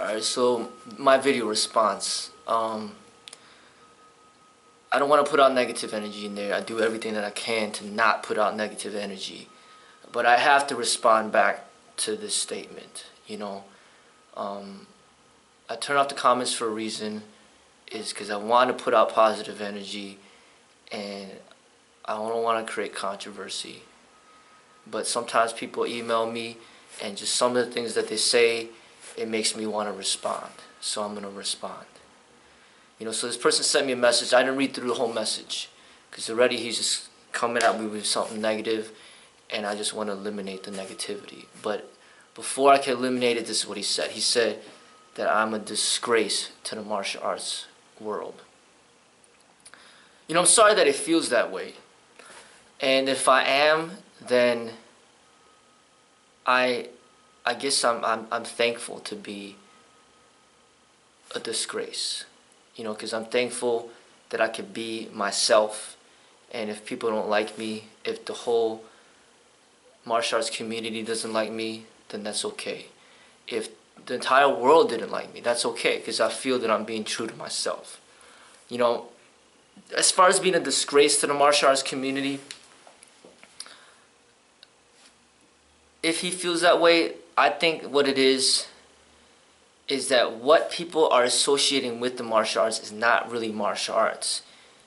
Alright, so my video response. I don't want to put out negative energy in there. I do everything that I can to not put out negative energy. But I have to respond back to this statement, you know. I turn off the comments for a reason, is because I want to put out positive energy and I don't want to create controversy. But sometimes people email me and just some of the things that they say, it makes me want to respond. So I'm going to respond. You know, so this person sent me a message. I didn't read through the whole message because already he's just coming at me with something negative and I just want to eliminate the negativity. But before I can eliminate it, this is what he said. He said that I'm a disgrace to the martial arts world. You know, I'm sorry that it feels that way. And if I am, then I guess I'm thankful to be a disgrace, you know, because I'm thankful that I can be myself, and if people don't like me, if the whole martial arts community doesn't like me, then that's okay. If the entire world didn't like me, that's okay, because I feel that I'm being true to myself. You know, as far as being a disgrace to the martial arts community, if he feels that way, I think what it is that what people are associating with the martial arts is not really martial arts.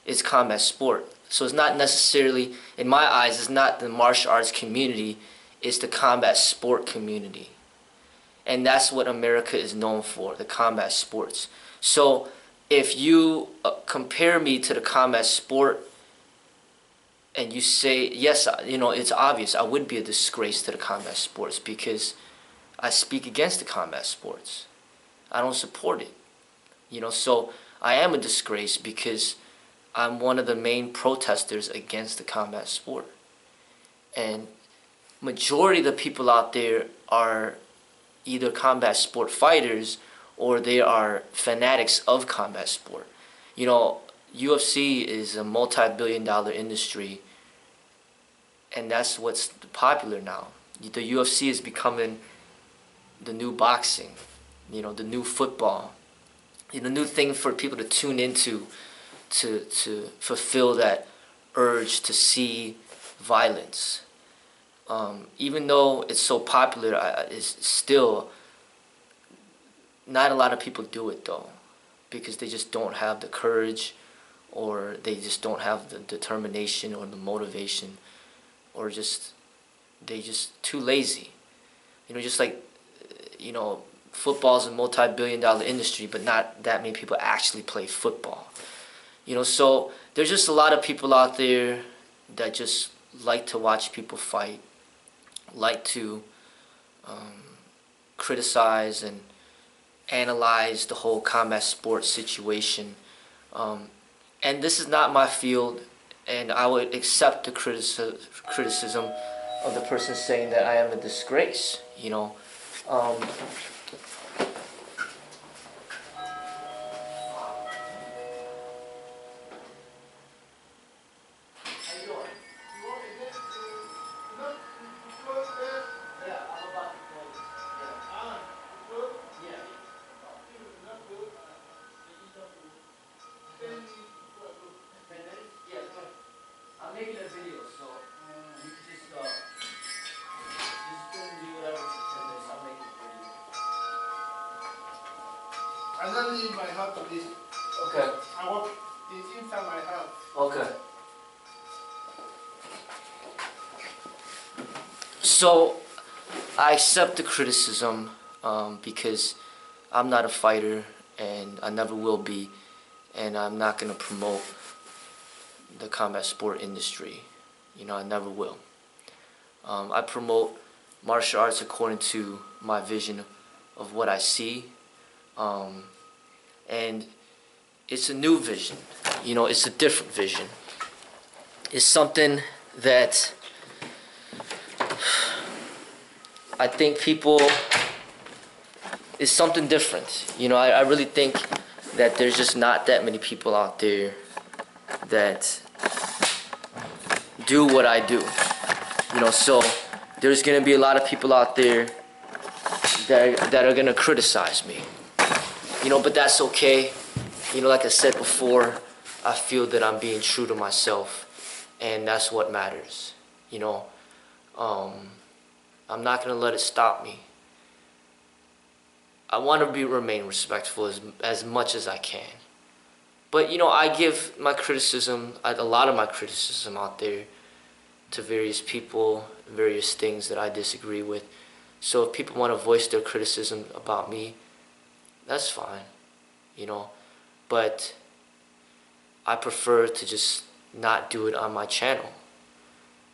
It's combat sport. So it's not necessarily, in my eyes, it's not the martial arts community, it's the combat sport community. And that's what America is known for, the combat sports. So if you compare me to the combat sport and you say, yes, you know, it's obvious, I would be a disgrace to the combat sports because I speak against the combat sports. I don't support it. You know, so I am a disgrace because I'm one of the main protesters against the combat sport. And majority of the people out there are either combat sport fighters or they are fanatics of combat sport. You know, UFC is a multi-billion-dollar industry, and that's what's popular now. The UFC is becoming the new boxing, you know, the new football, you know, the new thing for people to tune into to fulfill that urge to see violence. Even though it's so popular, it's still not a lot of people do it though, because they just don't have the courage, or they just don't have the determination or the motivation, or they just too lazy. You know, just like, you know, football's a multi-billion-dollar industry, but not that many people actually play football. You know, so there's just a lot of people out there that just like to watch people fight, like to criticize and analyze the whole combat sports situation. And this is not my field, and I would accept the criticism of the person saying that I am a disgrace, you know. I'm making a video, so you can just do whatever for 10 minutes. I'm making a video. I don't leave my house today. Okay. I walk inside my house. Okay. So I accept the criticism because I'm not a fighter and I never will be, and I'm not going to promote the combat sport industry. You know, I never will. I promote martial arts according to my vision of what I see, and it's a new vision. You know, it's a different vision. It's something that I think people, it's something different. You know, I really think that there's just not that many people out there that do what I do. You know, so there's gonna be a lot of people out there that are gonna criticize me. But that's okay. Like I said before, I feel that I'm being true to myself, and that's what matters. You know, um, I'm not gonna let it stop me. I want to remain respectful as much as I can. But I give my criticism, a lot of my criticism out there to various people, various things that I disagree with. So if people want to voice their criticism about me, that's fine, you know. But I prefer to just not do it on my channel.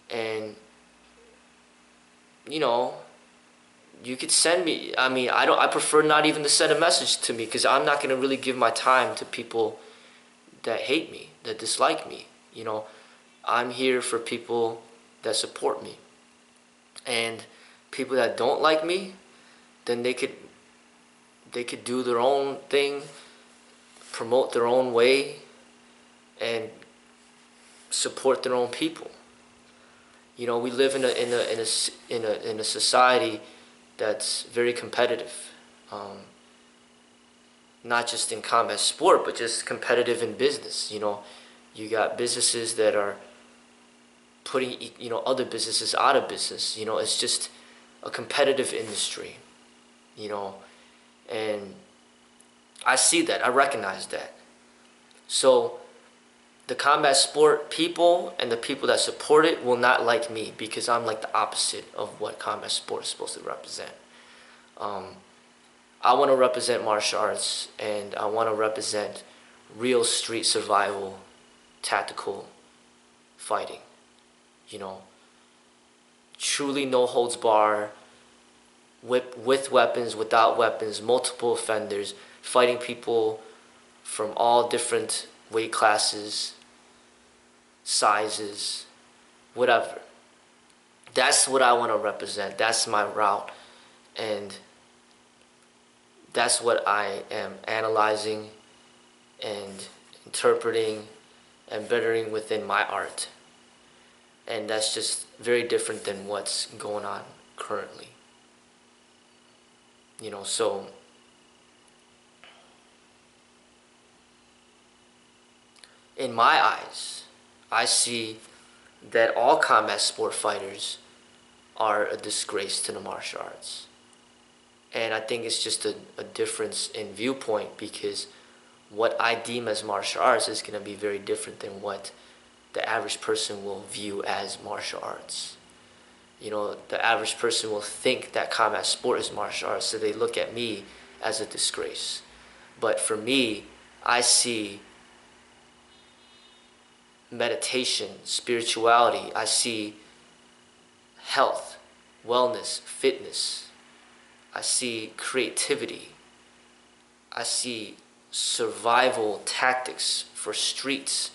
And you could send me. I mean, I prefer not even to send a message to me because I'm not gonna really give my time to people that hate me, that dislike me. I'm here for people that support me, and people that don't like me, then they could do their own thing, promote their own way, and support their own people. We live in a society that's very competitive, not just in combat sport, but just competitive in business. You got businesses that are putting other businesses out of business. It's just a competitive industry. And I see that, I recognize that. So the combat sport people and the people that support it will not like me because I'm like the opposite of what combat sport is supposed to represent. I want to represent martial arts, and I want to represent real street survival, tactical fighting. Truly no holds bar, with weapons, without weapons, multiple offenders, fighting people from all different weight classes, sizes, whatever. That's what I want to represent. That's my route. And that's what I am analyzing and interpreting and bettering within my art. And that's just very different than what's going on currently. So in my eyes, I see that all combat sport fighters are a disgrace to the martial arts. And I think it's just a difference in viewpoint because what I deem as martial arts is going to be very different than what the average person will view as martial arts. The average person will think that combat sport is martial arts, so they look at me as a disgrace. But for me, I see meditation, spirituality, I see health, wellness, fitness, I see creativity, I see survival tactics for streets,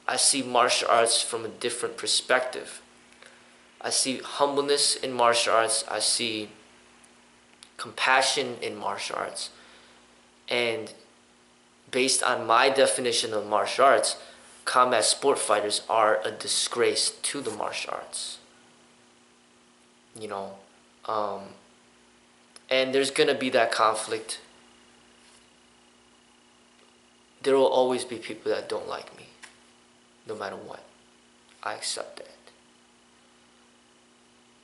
I see martial arts from a different perspective. I see humbleness in martial arts, I see compassion in martial arts, and based on my definition of martial arts, combat sport fighters are a disgrace to the martial arts. And there's gonna be that conflict. There will always be people that don't like me, no matter what. I accept that.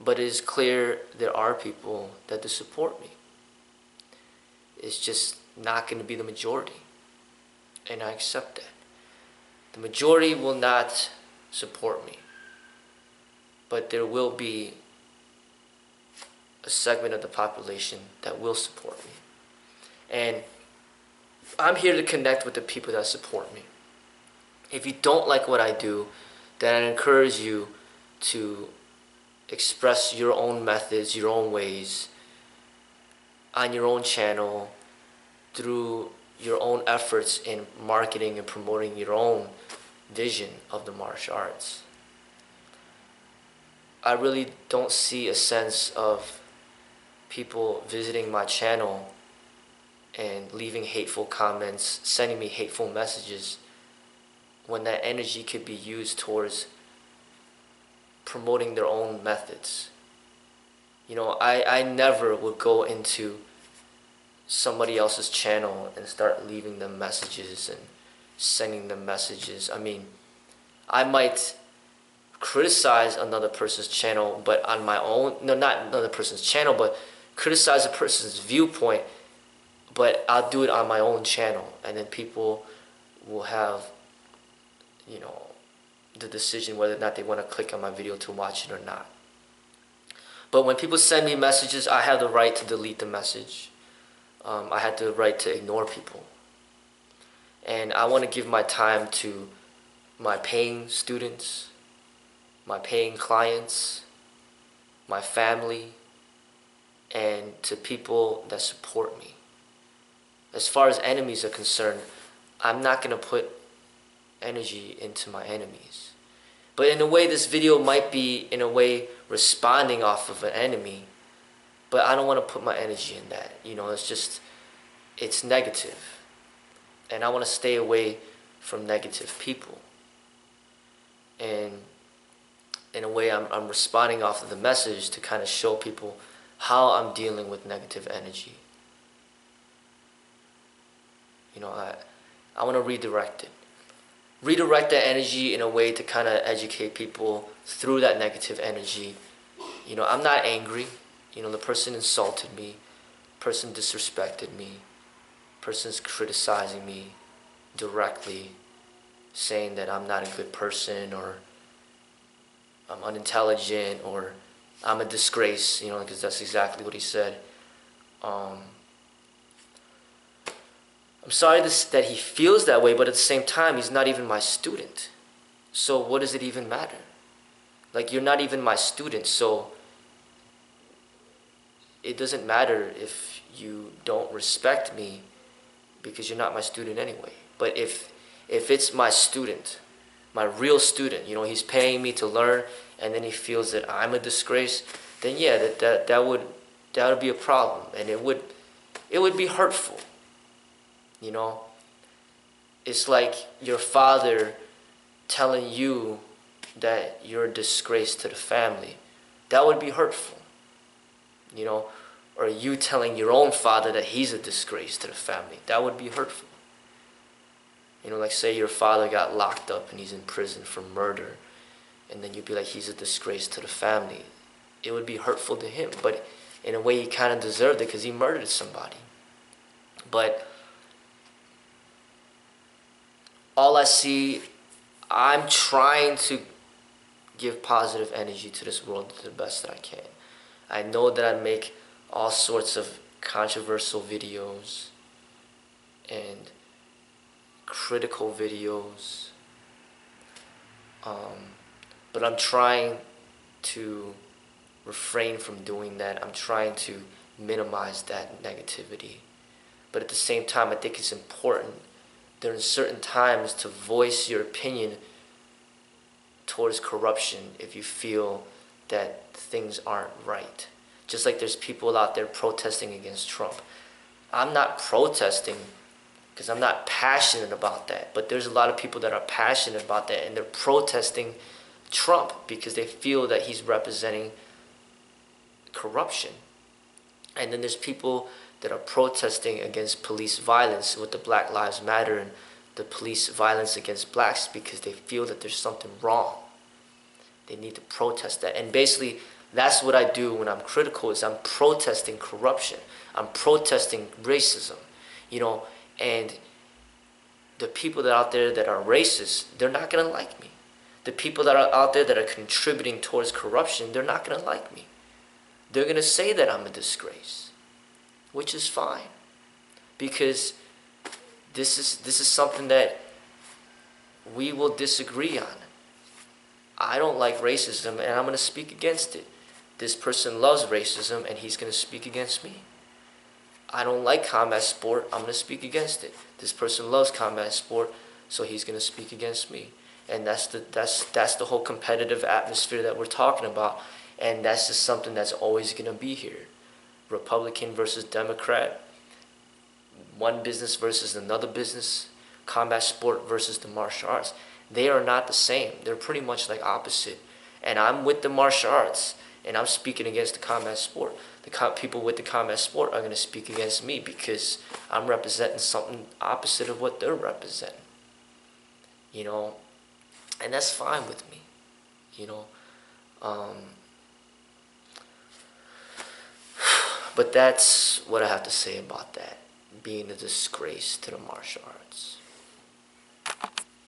But it is clear there are people that do support me. It's just not gonna be the majority. And I accept that. The majority will not support me. But there will be a segment of the population that will support me. And I'm here to connect with the people that support me. If you don't like what I do, then I encourage you to express your own methods, your own ways, on your own channel, through your own efforts in marketing and promoting your own vision of the martial arts. I really don't see a sense of people visiting my channel and leaving hateful comments, sending me hateful messages, when that energy could be used towards promoting their own methods. I never would go into somebody else's channel and start leaving them messages and sending them messages. I mean, I might criticize another person's channel, but on my own, no, not another person's channel, but criticize a person's viewpoint, but I'll do it on my own channel, and then people will have, you know, the decision whether or not they want to click on my video to watch it or not. But when people send me messages, I have the right to delete the message. I have the right to ignore people. And I want to give my time to my paying students, my paying clients, my family, and to people that support me. As far as enemies are concerned, I'm not going to put energy into my enemies. But in a way, this video might be, in a way, responding off of an enemy, but I don't want to put my energy in that. You know, it's negative. And I want to stay away from negative people. And in a way, I'm responding off of the message to kind of show people how I'm dealing with negative energy. You know, I want to redirect it. Redirect that energy in a way to kind of educate people through that negative energy. You know, I'm not angry. You know, the person insulted me. Person disrespected me. Person's criticizing me directly, saying that I'm not a good person, or I'm unintelligent, or I'm a disgrace, you know, because that's exactly what he said. I'm sorry that he feels that way, but at the same time, he's not even my student. So what does it even matter? Like, you're not even my student, so it doesn't matter if you don't respect me, because you're not my student anyway. But if it's my student, my real student, you know, he's paying me to learn, and then he feels that I'm a disgrace, then yeah, that would be a problem, and it would be hurtful. You know, it's like your father telling you that you're a disgrace to the family. That would be hurtful. You know, or you telling your own father that he's a disgrace to the family. That would be hurtful. You know, like say your father got locked up and he's in prison for murder, and then you'd be like, he's a disgrace to the family. It would be hurtful to him, but in a way he kind of deserved it because he murdered somebody. But all I see, I'm trying to give positive energy to this world to the best that I can. I know that I make all sorts of controversial videos and critical videos, but I'm trying to refrain from doing that. I'm trying to minimize that negativity. But at the same time, I think it's important during certain times to voice your opinion towards corruption if you feel that things aren't right. Just like there's people out there protesting against Trump. I'm not protesting because I'm not passionate about that, but there's a lot of people that are passionate about that, and they're protesting Trump because they feel that he's representing corruption. And then there's people that are protesting against police violence with the Black Lives Matter and the police violence against blacks because they feel that there's something wrong. They need to protest that. And basically, that's what I do when I'm critical, is I'm protesting corruption. I'm protesting racism, you know, and the people that are out there that are racist, they're not going to like me. The people that are out there that are contributing towards corruption, they're not going to like me. They're going to say that I'm a disgrace, which is fine, because this is something that we will disagree on. I don't like racism, and I'm going to speak against it. This person loves racism, and he's going to speak against me. I don't like combat sport, I'm going to speak against it. This person loves combat sport, so he's going to speak against me. And that's the whole competitive atmosphere that we're talking about, and that's just something that's always going to be here. Republican versus Democrat, one business versus another business, combat sport versus the martial arts. They are not the same. They're pretty much like opposite. And I'm with the martial arts, and I'm speaking against the combat sport. The people with the combat sport are going to speak against me because I'm representing something opposite of what they're representing. You know, and that's fine with me. You know, but that's what I have to say about that being a disgrace to the martial arts.